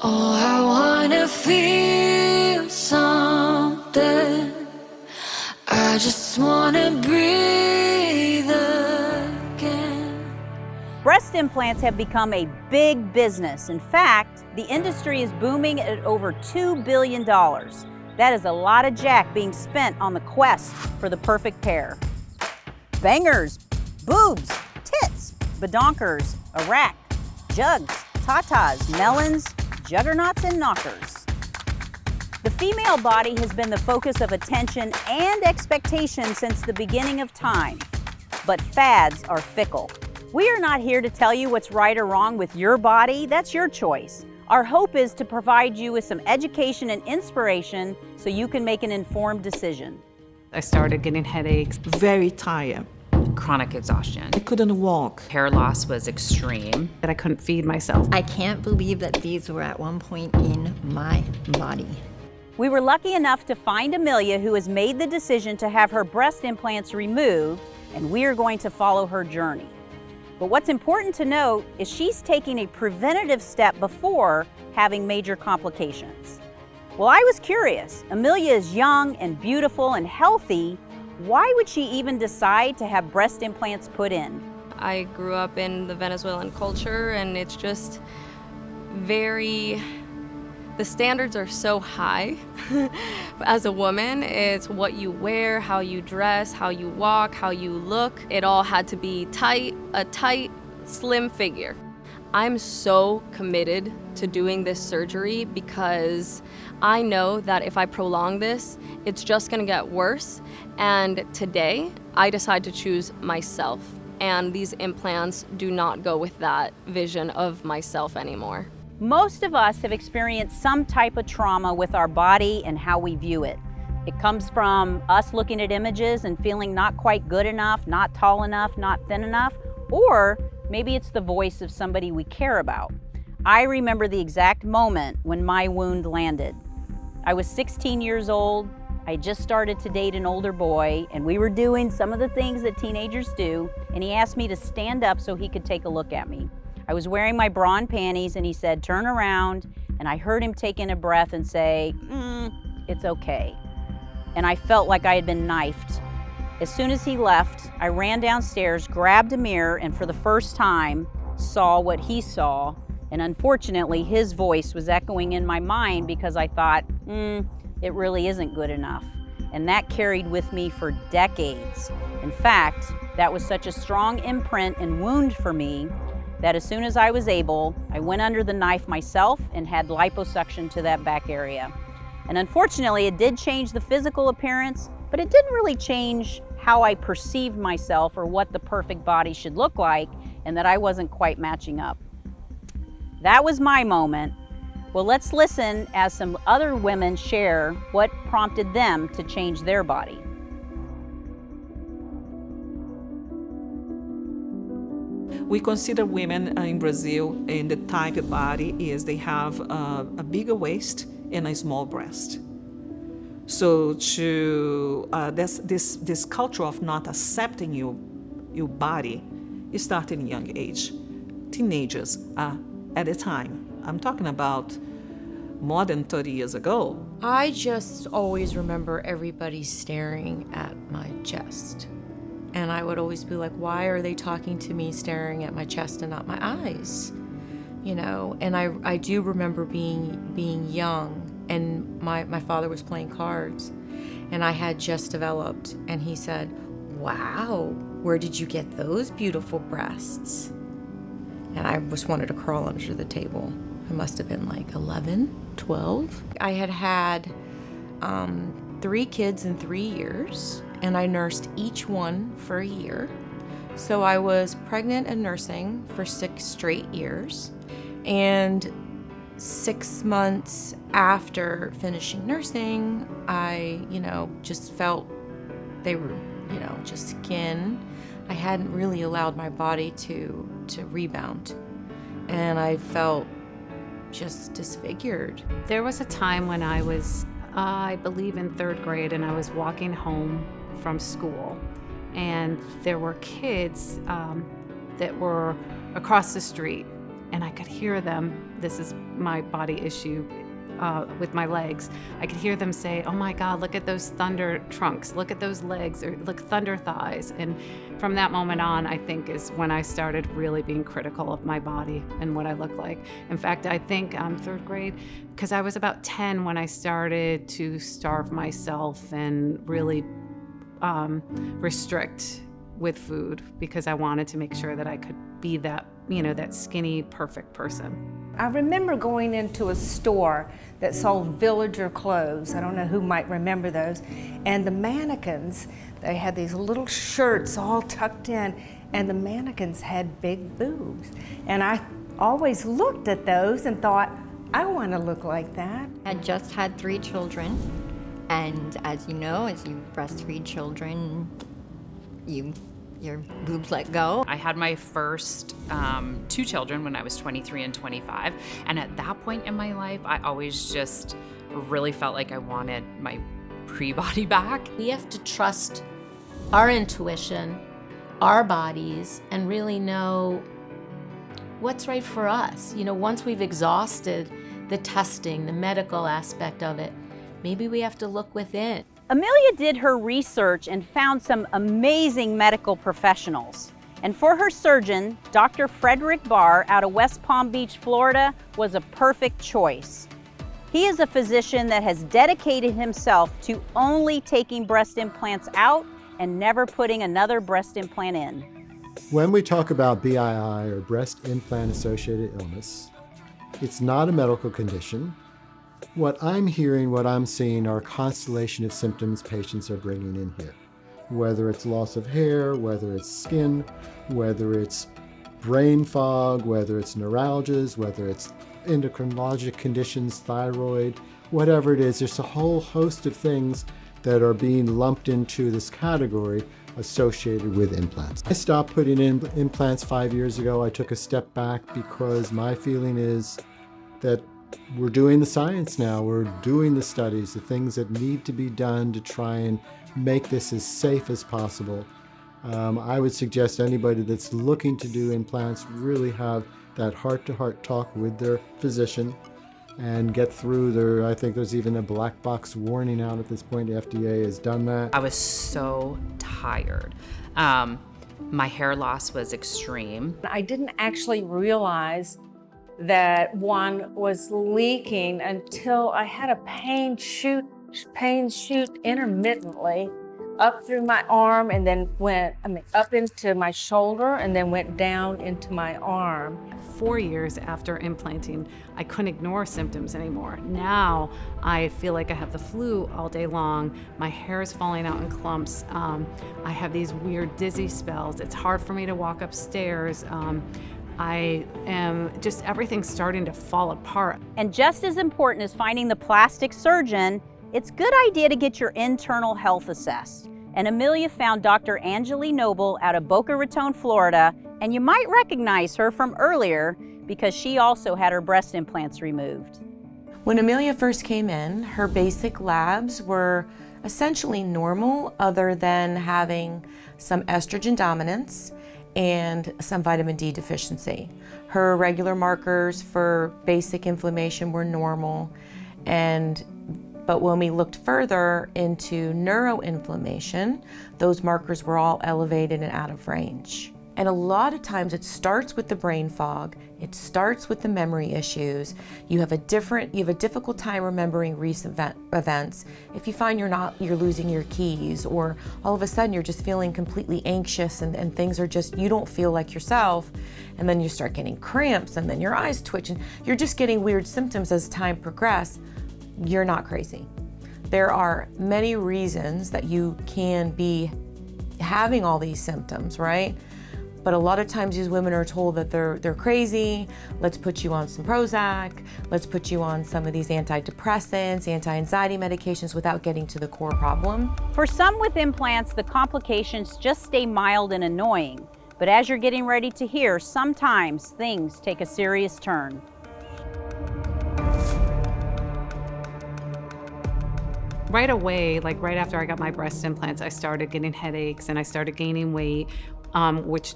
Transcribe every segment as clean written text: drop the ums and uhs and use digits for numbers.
Oh, I wanna feel something. I just wanna breathe again. Breast implants have become a big business. In fact, the industry is booming at over $2 billion. That is a lot of jack being spent on the quest for the perfect pair. Bangers, boobs, tits, badonkers, a rack, jugs, tatas, melons, juggernauts, and knockers. The female body has been the focus of attention and expectation since the beginning of time, but fads are fickle. We are not here to tell you what's right or wrong with your body. That's your choice. Our hope is to provide you with some education and inspiration so you can make an informed decision. I started getting headaches. Very tired. Chronic exhaustion. I couldn't walk. Hair loss was extreme. That I couldn't feed myself. I can't believe that these were at one point in my body. We were lucky enough to find Amelia, who has made the decision to have her breast implants removed, and we are going to follow her journey. But what's important to note is she's taking a preventative step before having major complications. Well, I was curious. Amelia is young and beautiful and healthy. Why would she even decide to have breast implants put in? I grew up in the Venezuelan culture, and it's just very, the standards are so high. As a woman, it's what you wear, how you dress, how you walk, how you look. It all had to be tight, a tight, slim figure. I'm so committed to doing this surgery because I know that if I prolong this, it's just gonna get worse. And today, I decide to choose myself. And these implants do not go with that vision of myself anymore. Most of us have experienced some type of trauma with our body and how we view it. It comes from us looking at images and feeling not quite good enough, not tall enough, not thin enough, or maybe it's the voice of somebody we care about. I remember the exact moment when my wound landed. I was 16 years old. I just started to date an older boy, and we were doing some of the things that teenagers do, and he asked me to stand up so he could take a look at me. I was wearing my bra and panties, and he said, "Turn around," and I heard him take in a breath and say, "It's okay." And I felt like I had been knifed. As soon as he left, I ran downstairs, grabbed a mirror, and for the first time, saw what he saw. And unfortunately, his voice was echoing in my mind because I thought, it really isn't good enough. And that carried with me for decades. In fact, that was such a strong imprint and wound for me that as soon as I was able, I went under the knife myself and had liposuction to that back area. And unfortunately, it did change the physical appearance, but it didn't really change how I perceived myself or what the perfect body should look like, and that I wasn't quite matching up. That was my moment. Well, let's listen as some other women share what prompted them to change their body. We consider women in Brazil in the type of body is they have a bigger waist and a small breast. So this culture of not accepting your body, it started in young age. Teenagers at a time. I'm talking about more than 30 years ago. I just always remember everybody staring at my chest. And I would always be like, why are they talking to me staring at my chest and not my eyes? You know, and I do remember being young, and my father was playing cards, and I had just developed, and he said, "Wow, where did you get those beautiful breasts?" And I just wanted to crawl under the table. I must have been like 11, 12. I had 3 kids in 3 years, and I nursed each one for a year. So I was pregnant and nursing for 6 straight years. And 6 months after finishing nursing, I, just felt they were, just skin. I hadn't really allowed my body to rebound. And I felt just disfigured. There was a time when I was, I believe in 3rd grade, and I was walking home from school, and there were kids that were across the street, and I could hear them. This is my body issue with my legs. I could hear them say, "Oh my God, look at those thunder trunks, look at those legs, or look, thunder thighs." And from that moment on, I think is when I started really being critical of my body and what I look like. In fact, I think third grade, because I was about 10 when I started to starve myself and really restrict with food, because I wanted to make sure that I could be that, that skinny, perfect person. I remember going into a store that sold villager clothes. I don't know who might remember those. And the mannequins, they had these little shirts all tucked in, and the mannequins had big boobs. And I always looked at those and thought, I want to look like that. I just had 3 children, and as you know, as you breastfeed children, your boobs let go. I had my first 2 children when I was 23 and 25. And at that point in my life, I always just really felt like I wanted my pre-body back. We have to trust our intuition, our bodies, and really know what's right for us. Once we've exhausted the testing, the medical aspect of it, maybe we have to look within. Amelia did her research and found some amazing medical professionals. And for her surgeon, Dr. Frederick Barr out of West Palm Beach, Florida, was a perfect choice. He is a physician that has dedicated himself to only taking breast implants out and never putting another breast implant in. When we talk about BII, or breast implant associated illness, it's not a medical condition. What I'm hearing, what I'm seeing are a constellation of symptoms patients are bringing in here. Whether it's loss of hair, whether it's skin, whether it's brain fog, whether it's neuralgias, whether it's endocrinologic conditions, thyroid, whatever it is, there's a whole host of things that are being lumped into this category associated with implants. I stopped putting in implants 5 years ago. I took a step back because my feeling is that we're doing the science now, we're doing the studies, the things that need to be done to try and make this as safe as possible. I would suggest anybody that's looking to do implants really have that heart-to-heart talk with their physician and get through their, I think there's even a black box warning out at this point. The FDA has done that. I was so tired. My hair loss was extreme. I didn't actually realize that one was leaking until I had a pain shoot intermittently up through my arm, and then up into my shoulder, and then went down into my arm. 4 years after implanting, I couldn't ignore symptoms anymore. Now I feel like I have the flu all day long. My hair is falling out in clumps. I have these weird dizzy spells. It's hard for me to walk upstairs. I am just, everything's starting to fall apart. And just as important as finding the plastic surgeon, it's a good idea to get your internal health assessed. And Amelia found Dr. Anjali Noble out of Boca Raton, Florida, and you might recognize her from earlier because she also had her breast implants removed. When Amelia first came in, her basic labs were essentially normal, other than having some estrogen dominance and some vitamin D deficiency. Her regular markers for basic inflammation were normal, but when we looked further into neuroinflammation, those markers were all elevated and out of range. And a lot of times it starts with the brain fog, it starts with the memory issues. You have a difficult time remembering recent events. If you find you're losing your keys, or all of a sudden you're just feeling completely anxious and things are just, you don't feel like yourself, and then you start getting cramps, and then your eyes twitch, and you're just getting weird symptoms as time progresses, you're not crazy. There are many reasons that you can be having all these symptoms, right? But a lot of times these women are told that they're crazy. Let's put you on some Prozac. Let's put you on some of these antidepressants, anti-anxiety medications, without getting to the core problem. For some with implants, the complications just stay mild and annoying. But as you're getting ready to hear, sometimes things take a serious turn. Right away, like right after I got my breast implants, I started getting headaches and I started gaining weight, which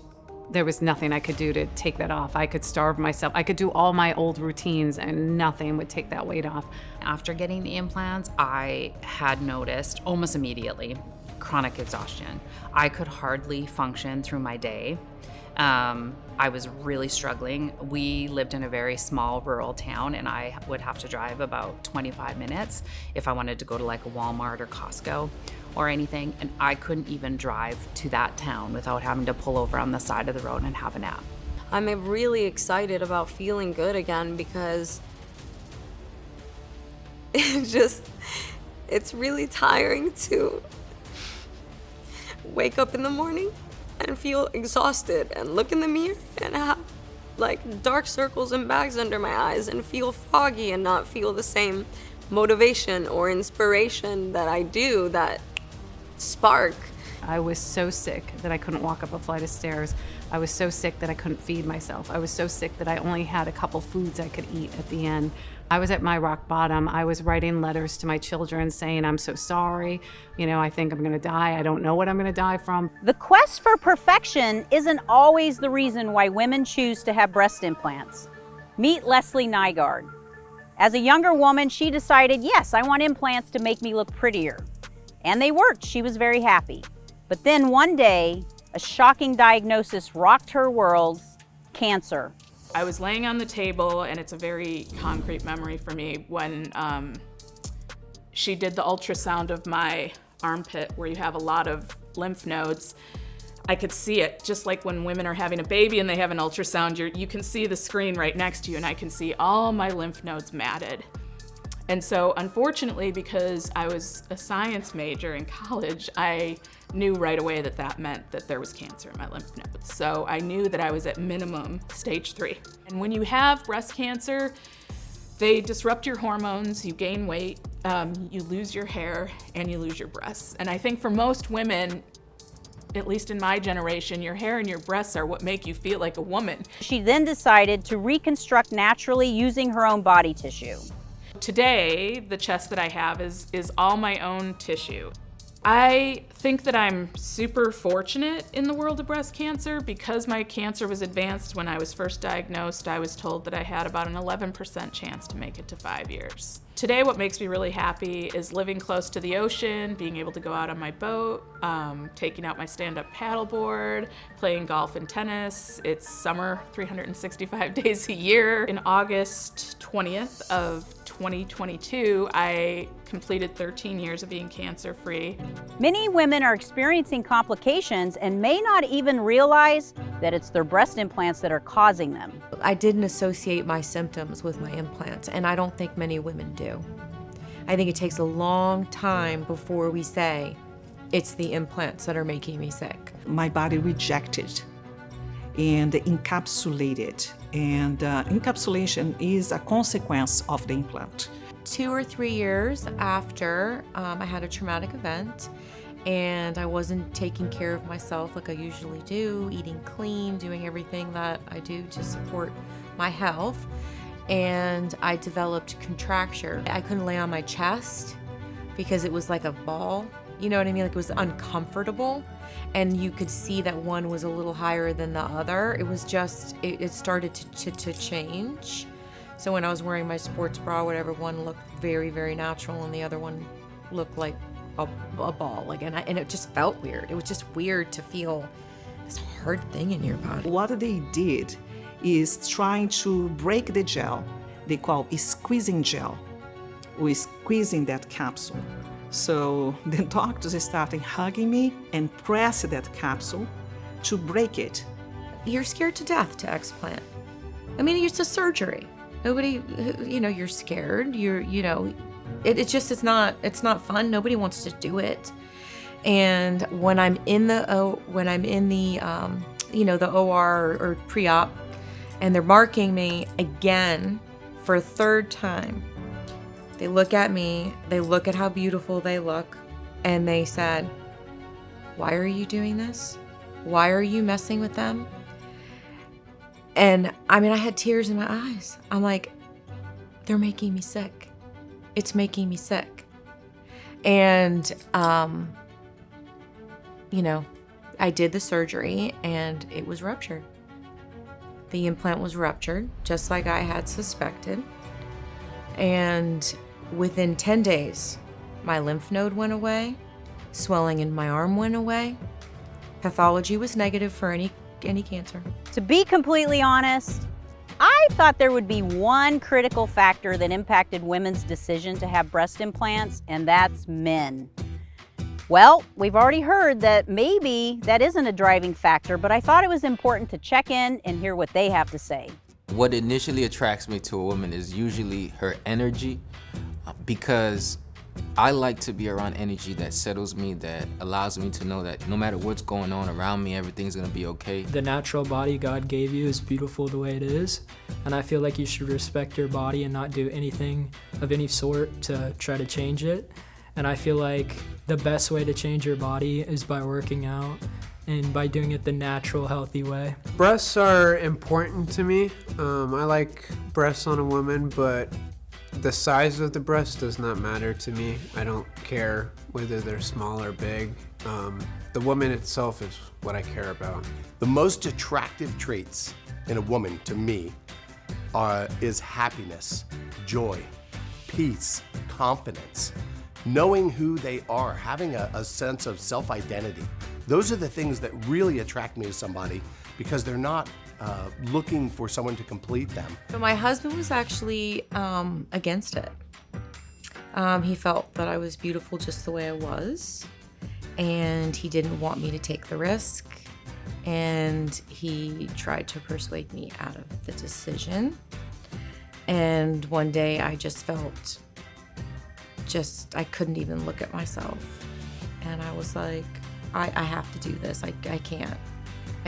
There was nothing I could do to take that off. I could starve myself. I could do all my old routines and nothing would take that weight off. After getting the implants, I had noticed almost immediately chronic exhaustion. I could hardly function through my day. I was really struggling. We lived in a very small rural town and I would have to drive about 25 minutes if I wanted to go to like a Walmart or Costco or anything, and I couldn't even drive to that town without having to pull over on the side of the road and have a nap. I'm really excited about feeling good again because it's really tiring to wake up in the morning and feel exhausted and look in the mirror and have like dark circles and bags under my eyes and feel foggy and not feel the same motivation or inspiration that I do, that spark. I was so sick that I couldn't walk up a flight of stairs. I was so sick that I couldn't feed myself. I was so sick that I only had a couple foods I could eat at the end. I was at my rock bottom. I was writing letters to my children saying, I'm so sorry. You know, I think I'm gonna die. I don't know what I'm gonna die from. The quest for perfection isn't always the reason why women choose to have breast implants. Meet Leslie Nygaard. As a younger woman, she decided, yes, I want implants to make me look prettier. And they worked. She was very happy. But then one day, a shocking diagnosis rocked her world: cancer. I was laying on the table, and it's a very concrete memory for me, when she did the ultrasound of my armpit, where you have a lot of lymph nodes. I could see it, just like when women are having a baby and they have an ultrasound, you can see the screen right next to you, and I can see all my lymph nodes matted. And so unfortunately, because I was a science major in college, I knew right away that that meant that there was cancer in my lymph nodes. So I knew that I was at minimum stage 3. And when you have breast cancer, they disrupt your hormones, you gain weight, you lose your hair, and you lose your breasts. And I think for most women, at least in my generation, your hair and your breasts are what make you feel like a woman. She then decided to reconstruct naturally using her own body tissue. Today, the chest that I have is all my own tissue. I think that I'm super fortunate in the world of breast cancer because my cancer was advanced when I was first diagnosed. I was told that I had about an 11% chance to make it to 5 years. Today, what makes me really happy is living close to the ocean, being able to go out on my boat, taking out my stand-up paddleboard, playing golf and tennis. It's summer 365 days a year. In August 20th of 2022, I completed 13 years of being cancer-free. Many women are experiencing complications and may not even realize that it's their breast implants that are causing them. I didn't associate my symptoms with my implants, and I don't think many women do. I think it takes a long time before we say, it's the implants that are making me sick. My body rejected and encapsulated, and encapsulation is a consequence of the implant. 2 or 3 years after I had a traumatic event, and I wasn't taking care of myself like I usually do, eating clean, doing everything that I do to support my health, and I developed contracture. I couldn't lay on my chest because it was like a ball, you know what I mean? Like it was uncomfortable, and you could see that one was a little higher than the other. It was just, it started to change. So when I was wearing my sports bra, whatever, one looked very, very natural and the other one looked like a ball. Like, and it just felt weird. It was just weird to feel this hard thing in your body. What they did is trying to break the gel. They call it squeezing gel, or squeezing that capsule. So the doctors started hugging me and pressing that capsule to break it. You're scared to death to explant. I mean, it's a surgery. Nobody, you know, you're scared. It's not fun. Nobody wants to do it. And when I'm in the the OR or pre-op, and they're marking me again for a third time, they look at me, they look at how beautiful they look, and they said, "Why are you doing this? Why are you messing with them?" And I mean, I had tears in my eyes. I'm like, they're making me sick. It's making me sick. And, I did the surgery and it was ruptured. The implant was ruptured, just like I had suspected. And within 10 days, my lymph node went away, swelling in my arm went away. Pathology was negative for any cancer. To be completely honest, I thought there would be one critical factor that impacted women's decision to have breast implants, and that's men. Well, we've already heard that maybe that isn't a driving factor, but I thought it was important to check in and hear what they have to say. What initially attracts me to a woman is usually her energy, because I like to be around energy that settles me, that allows me to know that no matter what's going on around me, everything's gonna be okay. The natural body God gave you is beautiful the way it is, and I feel like you should respect your body and not do anything of any sort to try to change it. And I feel like the best way to change your body is by working out and by doing it the natural, healthy way. Breasts are important to me. I like breasts on a woman, but the size of the breast does not matter to me. I don't care whether they're small or big. The woman itself is what I care about. The most attractive traits in a woman to me is happiness, joy, peace, confidence, knowing who they are, having a sense of self-identity. Those are the things that really attract me to somebody, because they're not looking for someone to complete them. But my husband was actually against it. He felt that I was beautiful just the way I was, and he didn't want me to take the risk, and he tried to persuade me out of the decision. And one day I just felt I couldn't even look at myself, and I was like, I have to do this. I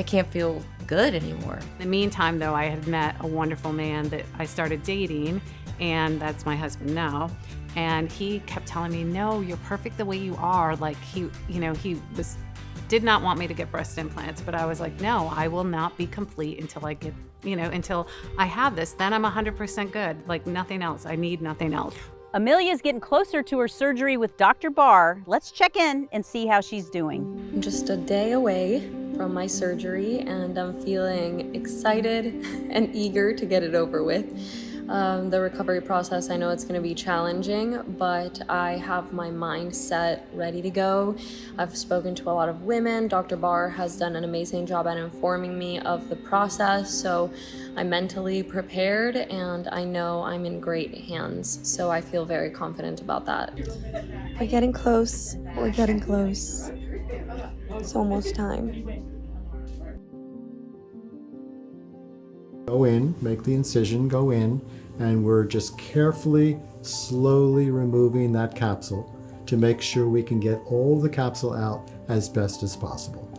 can't feel good anymore. In the meantime, though, I had met a wonderful man that I started dating, and that's my husband now. And he kept telling me, no, you're perfect the way you are. Like he did not want me to get breast implants, but I was like, no, I will not be complete until I get, until I have this. Then I'm 100% good. Like nothing else. I need nothing else. Amelia's getting closer to her surgery with Dr. Barr. Let's check in and see how she's doing. I'm just a day away from my surgery, and I'm feeling excited and eager to get it over with. The recovery process, I know it's going to be challenging, but I have my mind set, ready to go. I've spoken to a lot of women. Dr. Barr has done an amazing job at informing me of the process, so I'm mentally prepared, and I know I'm in great hands, so I feel very confident about that. We're getting close. We're getting close. It's almost time. Go in, make the incision, go in, and we're just carefully, slowly removing that capsule to make sure we can get all the capsule out as best as possible.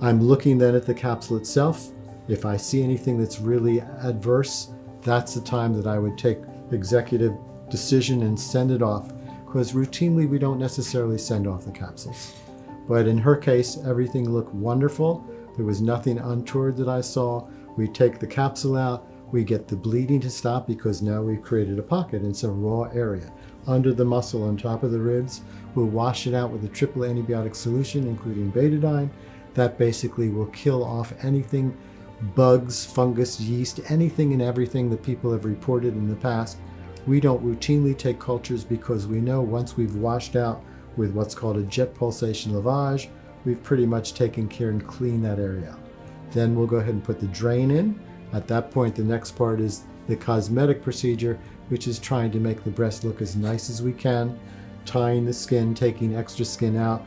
I'm looking then at the capsule itself. If I see anything that's really adverse, that's the time that I would take executive decision and send it off, because routinely we don't necessarily send off the capsules. But in her case, everything looked wonderful. There was nothing untoward that I saw. We take the capsule out, we get the bleeding to stop, because now we've created a pocket. It's a raw area under the muscle on top of the ribs. We'll wash it out with a triple antibiotic solution, including betadine. That basically will kill off anything, bugs, fungus, yeast, anything and everything that people have reported in the past. We don't routinely take cultures because we know once we've washed out with what's called a jet pulsation lavage, we've pretty much taken care and cleaned that area out. Then we'll go ahead and put the drain in. At that point, the next part is the cosmetic procedure, which is trying to make the breast look as nice as we can, tying the skin, taking extra skin out,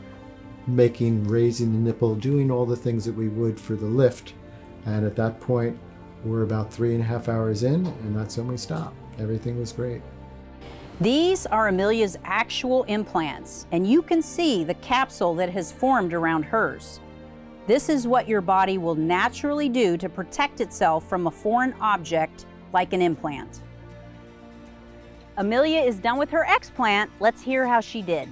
raising the nipple, doing all the things that we would for the lift. And at that point, we're about 3.5 hours in, and that's when we stop. Everything was great. These are Amelia's actual implants, and you can see the capsule that has formed around hers. This is what your body will naturally do to protect itself from a foreign object like an implant. Amelia is done with her explant. Let's hear how she did.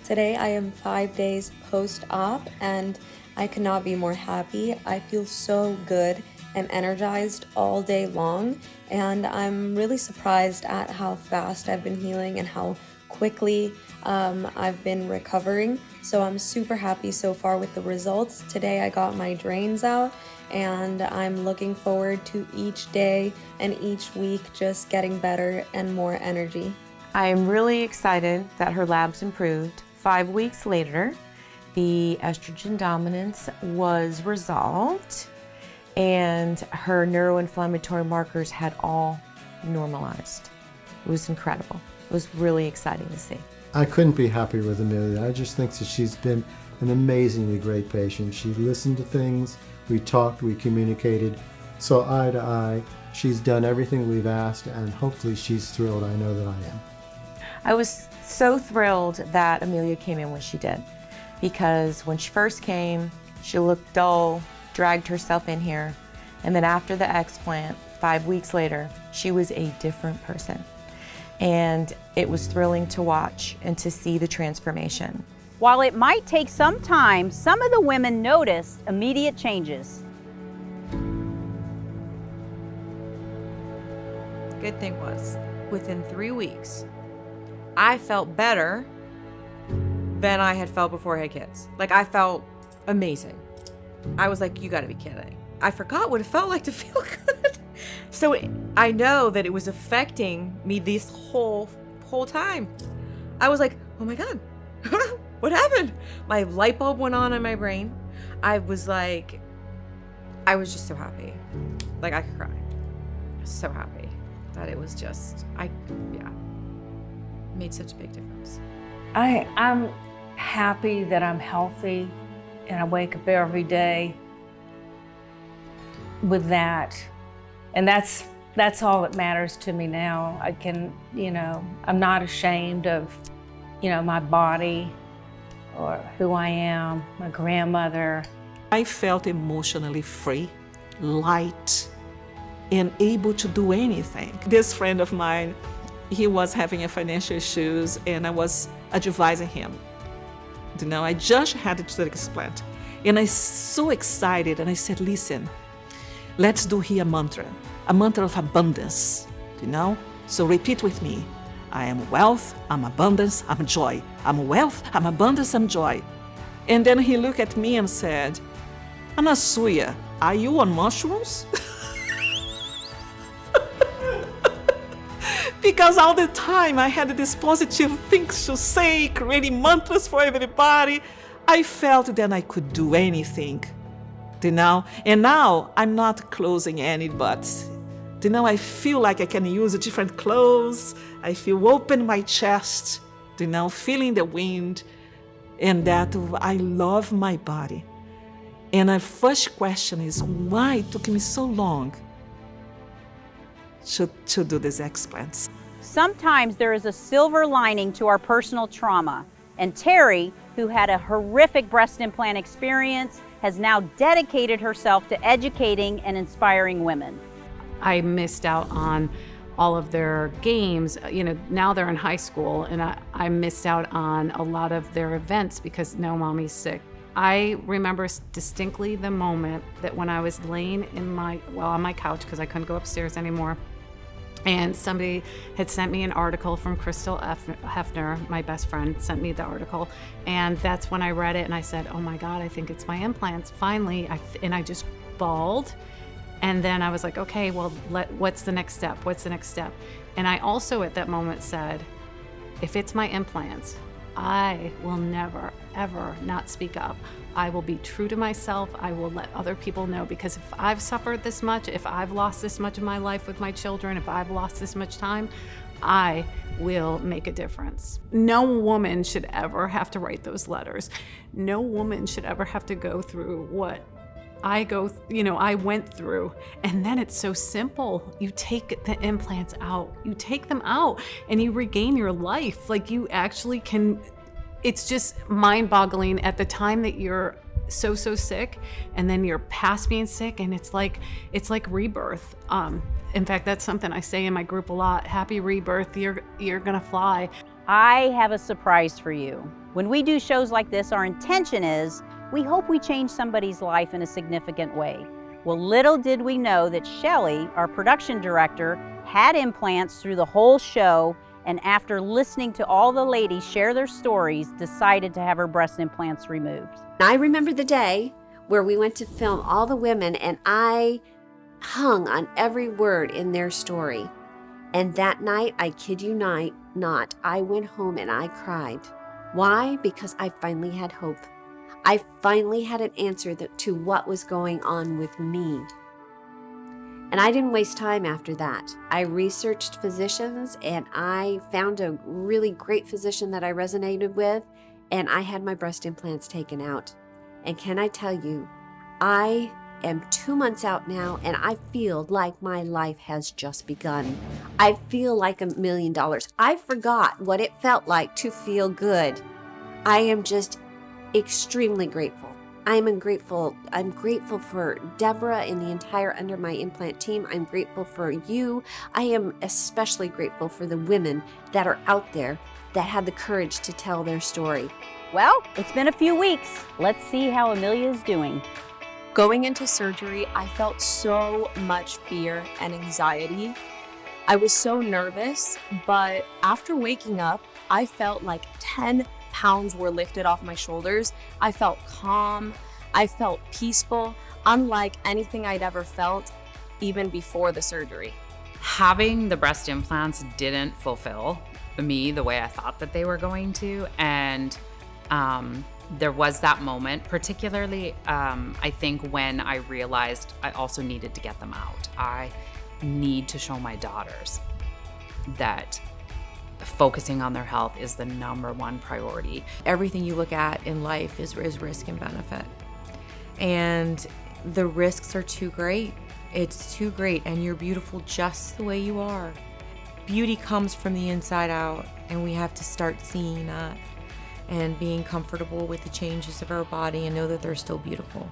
Today I am 5 days post-op, and I could not be more happy. I feel so good and energized all day long, and I'm really surprised at how fast I've been healing and how quickly I've been recovering. So I'm super happy so far with the results. Today I got my drains out, and I'm looking forward to each day and each week just getting better and more energy. I'm really excited that her labs improved. 5 weeks later, the estrogen dominance was resolved, and her neuroinflammatory markers had all normalized. It was incredible. It was really exciting to see. I couldn't be happier with Amelia. I just think that she's been an amazingly great patient. She listened to things, we talked, we communicated, so eye to eye. She's done everything we've asked, and hopefully she's thrilled. I know that I am. I was so thrilled that Amelia came in when she did, because when she first came, she looked dull, dragged herself in here, and then after the explant, 5 weeks later, she was a different person. And it was thrilling to watch and to see the transformation. While it might take some time, some of the women noticed immediate changes. Good thing was, within 3 weeks, I felt better than I had felt before I had kids. Like, I felt amazing. I was like, you gotta be kidding. I forgot what it felt like to feel good. So I know that it was affecting me this whole time. I was like, oh my God, what happened? My light bulb went on in my brain. I was just so happy. Like, I could cry. So happy that it was just, made such a big difference. I'm happy that I'm healthy, and I wake up every day with that. And that's all that matters to me now. I can, I'm not ashamed of, my body or who I am, my grandmother. I felt emotionally free, light, and able to do anything. This friend of mine, he was having financial issues, and I was advising him. I just had to do the explant. And I was so excited, and I said, listen, let's do here a mantra of abundance, So repeat with me. I am wealth, I'm abundance, I'm joy. I'm wealth, I'm abundance, I'm joy. And then he looked at me and said, Anasuya, are you on mushrooms? Because all the time I had these positive things to say, creating mantras for everybody. I felt that I could do anything, And now I'm not closing any butts. I feel like I can use different clothes. I feel open my chest, feeling the wind, and that I love my body. And the first question is, why it took me so long to do these explants? Sometimes there is a silver lining to our personal trauma, and Terry, who had a horrific breast implant experience, has now dedicated herself to educating and inspiring women. I missed out on all of their games. Now they're in high school, and I missed out on a lot of their events because now mommy's sick. I remember distinctly the moment that when I was laying on my couch, because I couldn't go upstairs anymore, and somebody had sent me an article from Crystal Hefner, my best friend, sent me the article, and that's when I read it and I said, oh my God, I think it's my implants. Finally, I just bawled. And then I was like, okay, well, what's the next step? What's the next step? And I also at that moment said, if it's my implants, I will never, ever not speak up. I will be true to myself. I will let other people know, because if I've suffered this much, if I've lost this much of my life with my children, if I've lost this much time, I will make a difference. No woman should ever have to write those letters. No woman should ever have to go through what I went through. And then it's so simple. You take the implants out, you take them out, and you regain your life. Like, you actually can. It's just mind-boggling at the time that you're so sick, and then you're past being sick, and it's like rebirth. In fact, that's something I say in my group a lot. Happy rebirth, you're gonna fly. I have a surprise for you. When we do shows like this, our intention is we hope we change somebody's life in a significant way. Well, little did we know that Shelley, our production director, had implants through the whole show, and after listening to all the ladies share their stories, decided to have her breast implants removed. I remember the day where we went to film all the women, and I hung on every word in their story. And that night, I kid you not, I went home and I cried. Why? Because I finally had hope. I finally had an answer to what was going on with me. And I didn't waste time after that. I researched physicians and I found a really great physician that I resonated with, and I had my breast implants taken out. And can I tell you, I am 2 months out now and I feel like my life has just begun. I feel like $1 million. I forgot what it felt like to feel good. I am just extremely grateful. I'm grateful for Debra and the entire Under My Implant team. I'm grateful for you. I am especially grateful for the women that are out there that had the courage to tell their story. Well, it's been a few weeks. Let's see how Amelia's doing. Going into surgery, I felt so much fear and anxiety. I was so nervous, but after waking up, I felt like 10 pounds were lifted off my shoulders. I felt calm. I felt peaceful, unlike anything I'd ever felt even before the surgery. Having the breast implants didn't fulfill me the way I thought that they were going to, and there was that moment, particularly I think when I realized I also needed to get them out. I need to show my daughters that focusing on their health is the #1 priority. Everything you look at in life is risk and benefit. And the risks are too great. It's too great, and you're beautiful just the way you are. Beauty comes from the inside out, and we have to start seeing that and being comfortable with the changes of our body and know that they're still beautiful.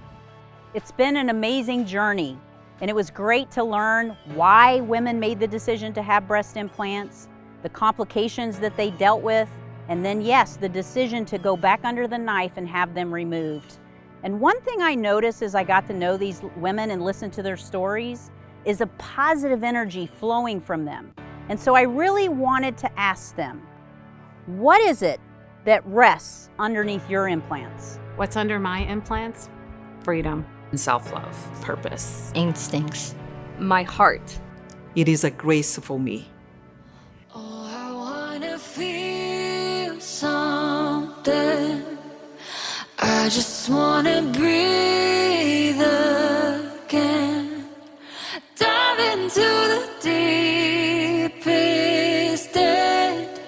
It's been an amazing journey, and it was great to learn why women made the decision to have breast implants, the complications that they dealt with, and then yes, the decision to go back under the knife and have them removed. And one thing I noticed as I got to know these women and listen to their stories is a positive energy flowing from them. And so I really wanted to ask them, what is it that rests underneath your implants? What's under my implants? Freedom. And self-love. Purpose. Instincts. My heart. It is a graceful me. Feel something. I just wanna breathe again. Dive into the deepest end.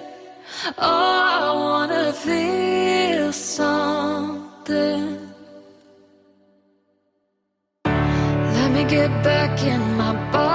Oh, I wanna feel something. Let me get back in my body.